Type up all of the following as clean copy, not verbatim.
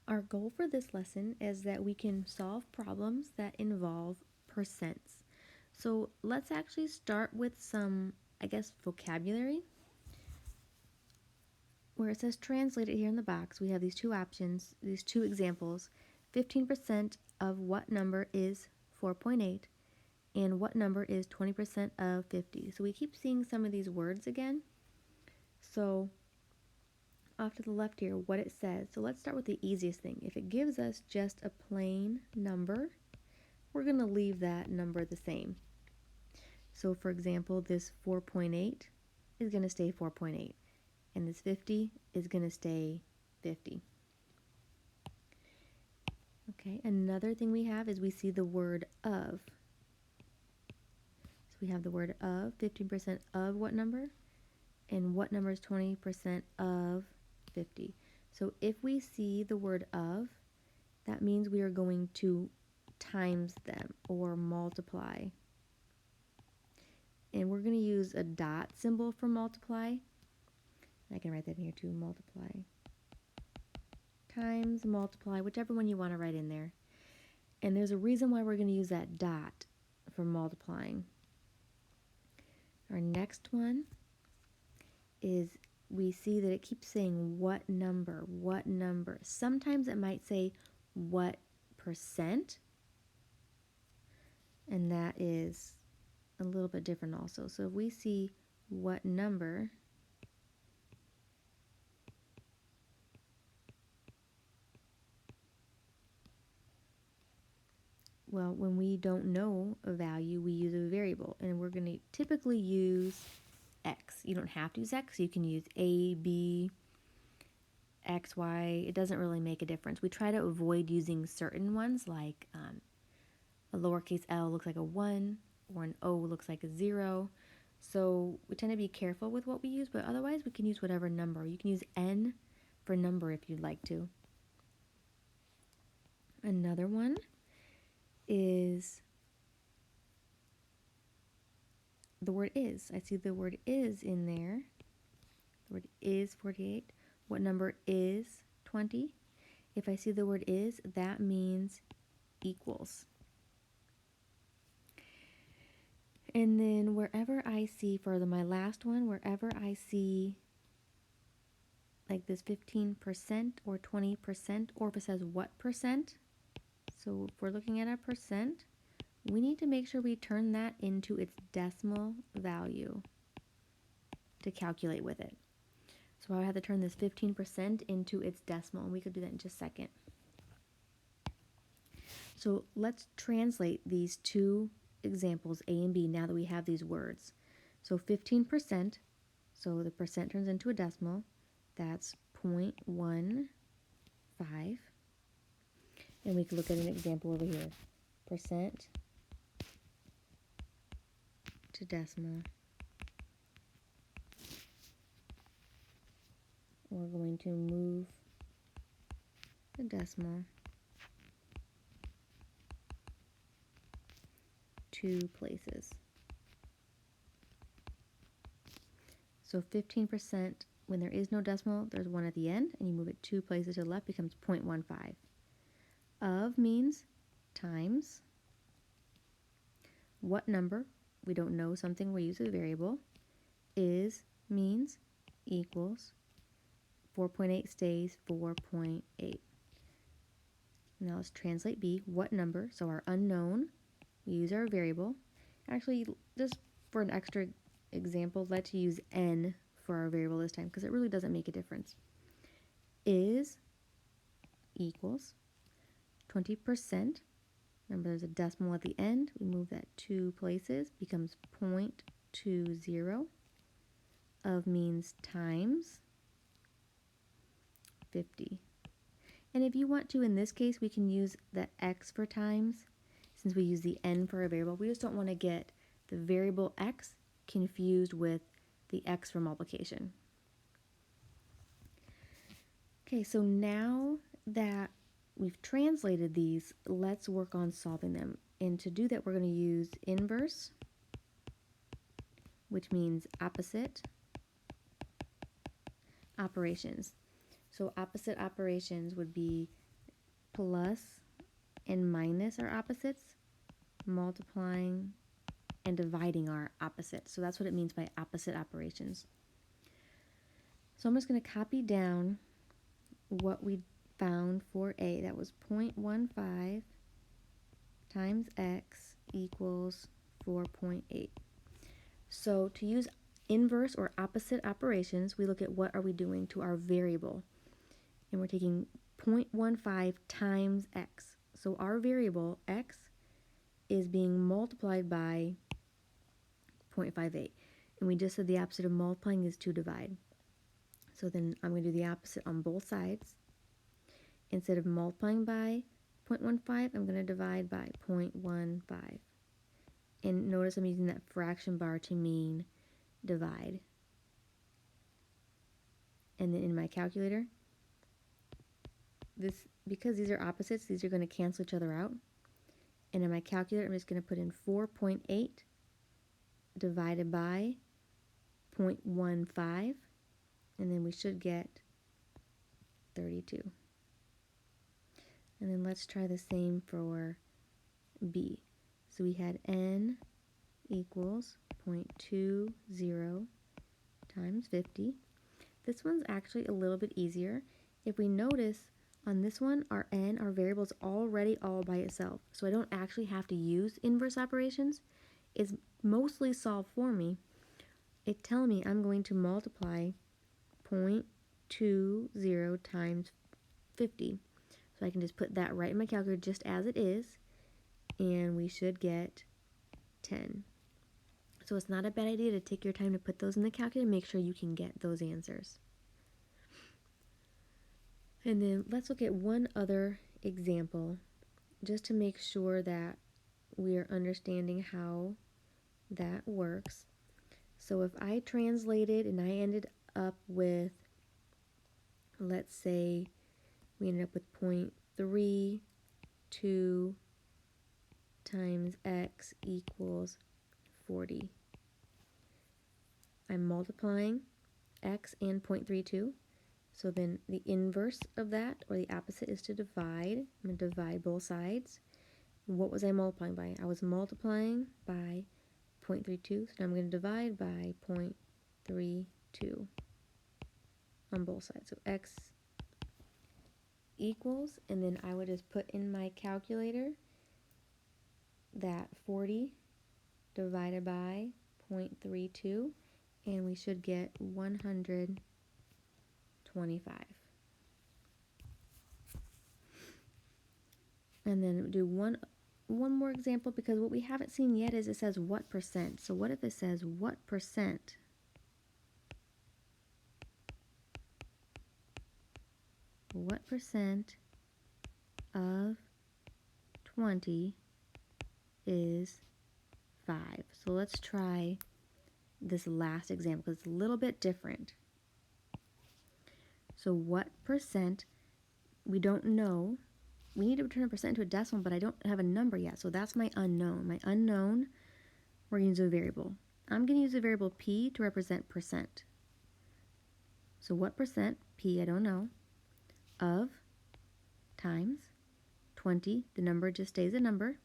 Our goal for this lesson is that we can solve problems that involve percents. So let's actually start with some, vocabulary. Where it says translate it here in the box, we have these two options, these two examples. 15% of what number is 4.8, and what number is 20% of 50. So we keep seeing some of these words again. So off to the left here, what it says. So let's start with the easiest thing. If it gives us just a plain number, we're going to leave that number the same. So for example, this 4.8 is going to stay 4.8, and this 50 is going to stay 50. Okay, another thing we have is we see the word of. So we have the word of, 15% of what number, and what number is 20% of 50. So if we see the word of, that means we are going to times them or multiply. And we're going to use a dot symbol for multiply. I can write that in here too, multiply. Times, multiply, whichever one you want to write in there. And there's a reason why we're going to use that dot for multiplying. Our next one is we see that it keeps saying what number, what number. Sometimes it might say what percent, and that is a little bit different also. So if we see what number, well, when we don't know a value, we use a variable, and we're going to typically use x. You don't have to use x. You can use a, b, x, y. It doesn't really make a difference. We try to avoid using certain ones, like a lowercase l looks like a 1, or an o looks like a 0. So we tend to be careful with what we use, but otherwise we can use whatever number. You can use n for number if you'd like to. Another one is the word is. I see the word is in there. The word is 48. What number is 20? If I see the word is, that means equals. And then wherever I see, for my last one, wherever I see like this 15% or 20%, or if it says what percent, so if we're looking at a percent, we need to make sure we turn that into its decimal value to calculate with it. So I would have to turn this 15% into its decimal, and we could do that in just a second. So let's translate these two examples, A and B, now that we have these words. So 15%, so the percent turns into a decimal, that's 0.15. And we can look at an example over here. Percent to decimal. We're going to move the decimal 2 places. So 15%, when there is no decimal, there's 1 at the end, and you move it 2 places to the left, becomes 0.15. Of means times. What number? We don't know something, we use a variable. Is means equals. 4.8 stays 4.8. Now let's translate B. What number? So our unknown, we use our variable. Actually, just for an extra example, let's use n for our variable this time, because it really doesn't make a difference. Is equals 20%. Remember, there's a decimal at the end. We move that 2 places, becomes 0.20. Of means times 50. And if you want to, in this case, we can use the x for times, since we use the n for a variable. We just don't want to get the variable x confused with the x for multiplication. Okay, so now that we've translated these, let's work on solving them. And to do that, we're going to use inverse, which means opposite operations. So opposite operations would be plus and minus are opposites, multiplying and dividing are opposites. So that's what it means by opposite operations. So I'm just going to copy down what we found for A. That was 0.15 times x equals 4.8. So to use inverse or opposite operations, we look at what are we doing to our variable. And we're taking 0.15 times x. So our variable, x, is being multiplied by 0.58. And we just said the opposite of multiplying is to divide. So then I'm going to do the opposite on both sides. Instead of multiplying by 0.15, I'm going to divide by 0.15. And notice I'm using that fraction bar to mean divide. And then in my calculator, because these are opposites, these are going to cancel each other out. And in my calculator, I'm just going to put in 4.8 divided by 0.15, and then we should get 32. And then let's try the same for B. So we had n equals 0.20 times 50. This one's actually a little bit easier. If we notice on this one, our n, our variable, is already all by itself. So I don't actually have to use inverse operations. It's mostly solved for me. It's telling me I'm going to multiply 0.20 times 50. So I can just put that right in my calculator just as it is, and we should get 10. So it's not a bad idea to take your time to put those in the calculator and make sure you can get those answers. And then let's look at one other example just to make sure that we are understanding how that works. So if I translated and I ended up with, let's say, we ended up with 0.32 times x equals 40. I'm multiplying x and 0.32. So then the inverse of that, or the opposite, is to divide. I'm going to divide both sides. What was I multiplying by? I was multiplying by 0.32, so now I'm going to divide by 0.32 on both sides. So x equals, and then I would just put in my calculator that 40 divided by 0.32, and we should get 125. And then do one more example, because what we haven't seen yet is it says what percent. So what if it says what percent of 20 is 5? So let's try this last example because it's a little bit different. So what percent, we don't know. We need to return a percent to a decimal, but I don't have a number yet. So that's my unknown. My unknown, we're going to use a variable. I'm going to use a variable p to represent percent. So what percent, p, I don't know, of times 20, the number just stays a number,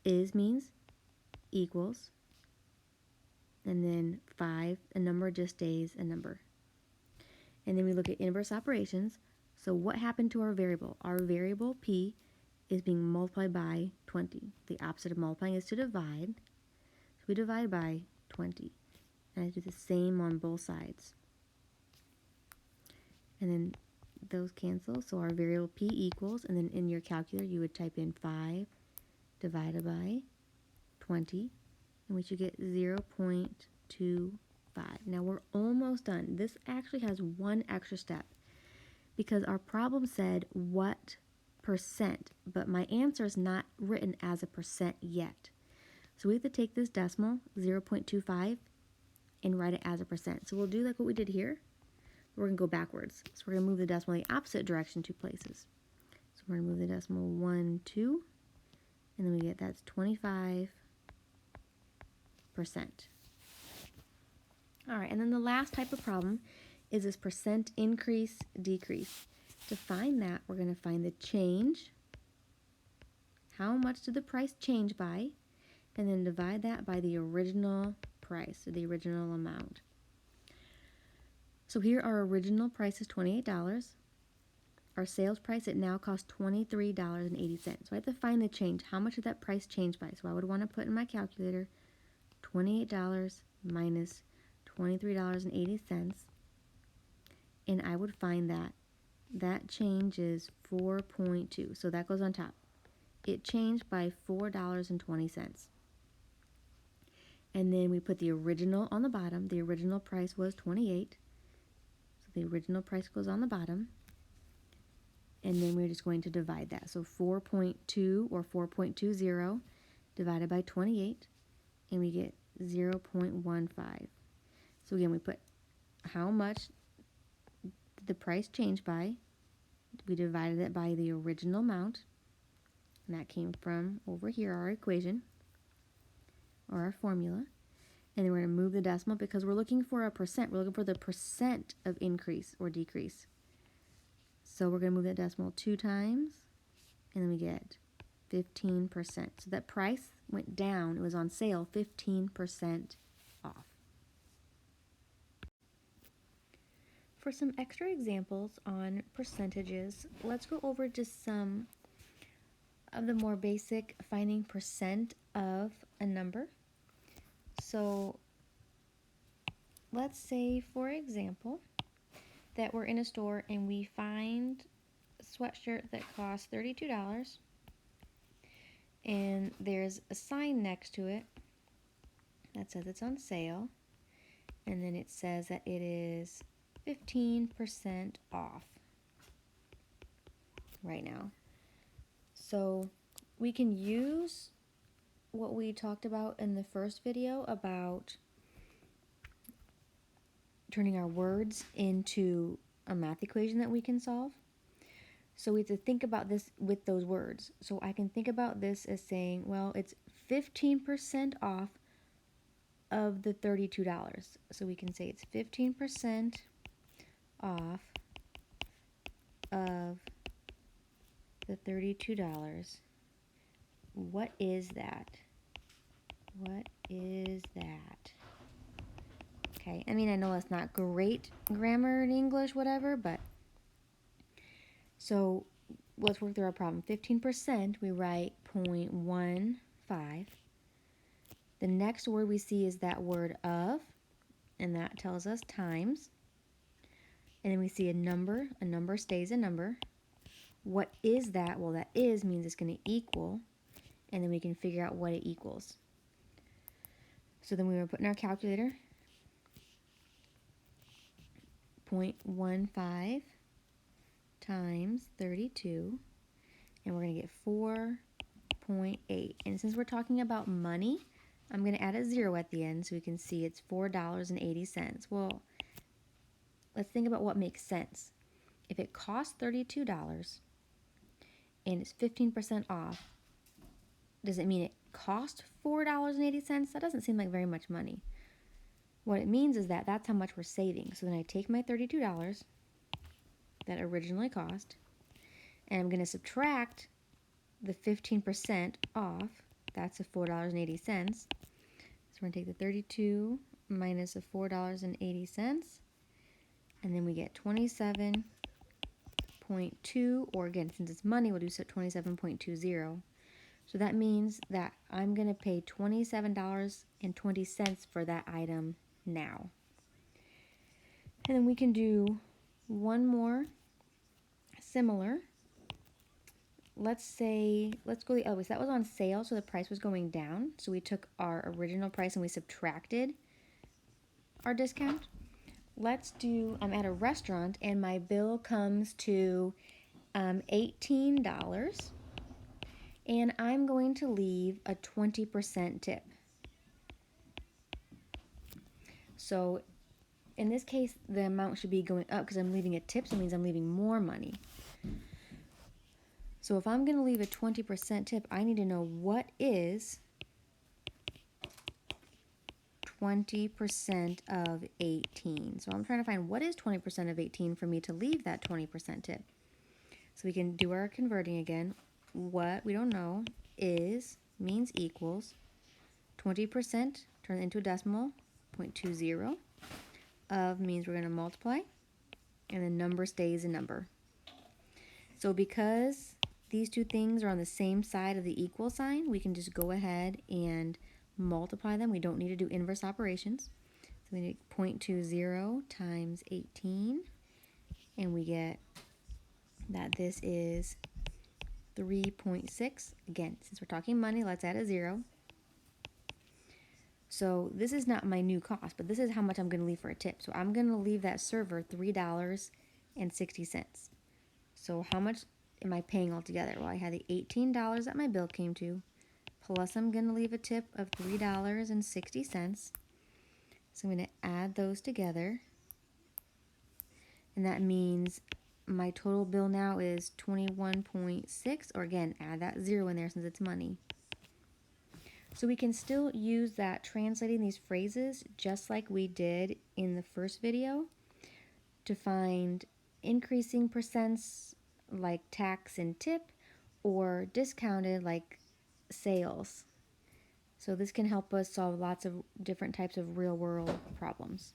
is means equals, and then 5, a number just stays a number. And then we look at inverse operations. So what happened to our variable? Our variable p is being multiplied by 20. The opposite of multiplying is to divide. So we divide by 20. And I do the same on both sides. And then those cancel. So our variable p equals, and then in your calculator you would type in 5 divided by 20, and we should get 0.25. Now we're almost done. This actually has one extra step, because our problem said what percent, but my answer is not written as a percent yet. So we have to take this decimal, 0.25, and write it as a percent. So we'll do like what we did here. We're going to go backwards. So we're going to move the decimal in the opposite direction 2 places. So we're going to move the decimal 1, 2, and then we get that's 25%. All right, and then the last type of problem is this percent increase, decrease. To find that, we're going to find the change. How much did the price change by? And then divide that by the original price, or the original amount. So here our original price is $28. Our sales price, it now costs $23.80. So I have to find the change. How much did that price change by? So I would want to put in my calculator $28 minus $23.80. And I would find that change is 4.2. So that goes on top. It changed by $4.20. And then we put the original on the bottom. The original price was $28. So the original price goes on the bottom. And then we're just going to divide that. So 4.2 or 4.20 divided by 28, and we get 0.15. So again, we put how much did the price change by. We divided it by the original amount, and that came from over here, our equation, or our formula. And then we're going to move the decimal because we're looking for a percent. We're looking for the percent of increase or decrease. So we're going to move that decimal 2 times, and then we get 15%. So that price went down. It was on sale 15% off. For some extra examples on percentages, let's go over just some of the more basic finding percent of a number. So let's say, for example, that we're in a store and we find a sweatshirt that costs $32, and there's a sign next to it that says it's on sale, and then it says that it is 15% off right now. So we can use what we talked about in the first video about turning our words into a math equation that we can solve. So we have to think about this with those words. So I can think about this as saying, well, it's 15% off of the $32. So we can say it's 15% off of the $32. What is that? What is that? Okay, I mean, I know that's not great grammar in English, whatever, but so let's work through our problem. 15%, we write 0.15. The next word we see is that word of, and that tells us times. And then we see a number stays a number. What is that? Well, that is means it's going to equal, and then we can figure out what it equals. So then we were putting our calculator, 0.15 times 32, and we're going to get 4.8. And since we're talking about money, I'm going to add a 0 at the end so we can see it's $4.80. Well, let's think about what makes sense. If it costs $32 and it's 15% off, does it mean it cost $4.80? That doesn't seem like very much money. What it means is that that's how much we're saving. So then I take my $32 that originally cost, and I'm going to subtract the 15% off. That's a $4.80. So we're going to take the 32 minus the $4.80, and then we get 27.2, or again, since it's money, we'll do 27.20. So that means that I'm going to pay $27.20 for that item now. And then we can do one more similar. Let's go the other way. So that was on sale, so the price was going down. So we took our original price and we subtracted our discount. Let's do, I'm at a restaurant and my bill comes to $18. And I'm going to leave a 20% tip. So in this case, the amount should be going up because I'm leaving a tip, so it means I'm leaving more money. So if I'm going to leave a 20% tip, I need to know what is 20% of 18. So I'm trying to find what is 20% of 18 for me to leave that 20% tip. So we can do our converting again. What we don't know is means equals 20%, turn it into a decimal, 0.20. Of means we're going to multiply, and the number stays a number. So because these two things are on the same side of the equal sign, we can just go ahead and multiply them. We don't need to do inverse operations. So we need 0.20 times 18, and we get that this is 3.6. Again, since we're talking money, let's add a 0. So this is not my new cost, but this is how much I'm going to leave for a tip. So I'm going to leave that server $3.60. So how much am I paying altogether? Well, I had the $18 that my bill came to, plus I'm going to leave a tip of $3.60. So I'm going to add those together, and that means my total bill now is 21.6, or again, add that 0 in there since it's money. So we can still use that translating these phrases just like we did in the first video to find increasing percents like tax and tip, or discounted like sales. So this can help us solve lots of different types of real world problems.